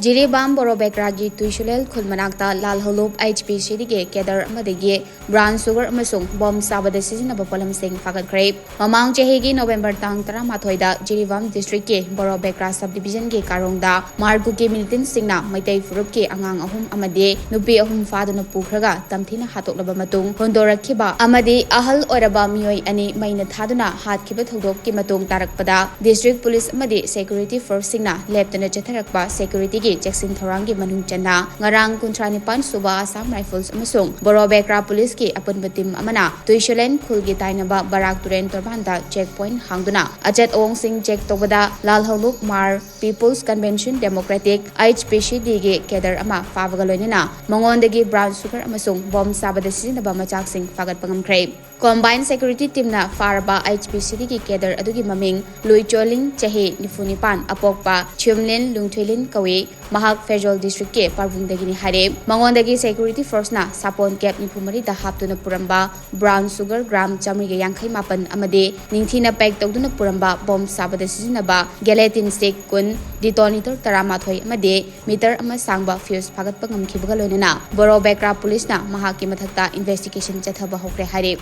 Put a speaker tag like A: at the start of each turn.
A: Jiribam Borobekragi Tuishulel Kulmanakta Lal Holub Hpc-D Cadre Amadagi Brown Sugar Amasung Bom Sabada Sijinaba Potlam Sing Fagatkhre Mamang Chehigi November Tang Taramatoida Jiribam District ke Borobekra Subdivision ke Karongda Margu ke Militant Singna Maitei Furup ke Angang Ahum Amade Nupi Ahum Faduna Pukraga Tamthina Hatok Laba Matung Hondorakiba Amadi Ahal Oraba Mioi Ani Maina Thaduna Hat Kiba Thodok ki Matung Tarakpada District Police Amadi Security Force Singna Leptana Chatharakpa Security Jackson Thorangi Manung Chana, Ngarang Kuntranipan Suba Assam Rifles Amasung, Borobekra Police ki Apun Batim Amana, Tuishulen Kulgi Tainaba Barak Turen Torbanda Checkpoint Hangduna, Achet Ong Sing Check Tobada, Lal Holuk Mar, People's Convention Democratic, Hpc-D Cadre Ama, Favagalonina, Mongondagi Brown Sugar Amasung, Bom Sabada Sijinaba Potlam Fagatkhre. Combined Security Team na Faraba Hpc-D Cadre Adugi Maming, Lui Choling Chahe Nifunipan, Apokpa, Chumlin Lungthuilin Kawi, Mahak Federal District ke Parvungdagini Hare, Mangondagi Security Force na Sapon Cap Nipumari da Haptuna Puramba, Brown Sugar Gram Chamriga Yankai Mapan Amade, Ningthina Peg Togduna Puramba, Bom Sabada Sijinaba, Gelatin Stick Kun, Detonator Taramathoi Amade, Meter Amasangba Fuse Fagatpangam Kibagalonina, Borobekra Police na Mahaki Mathakta Investigation Chathaba Hokre Hare.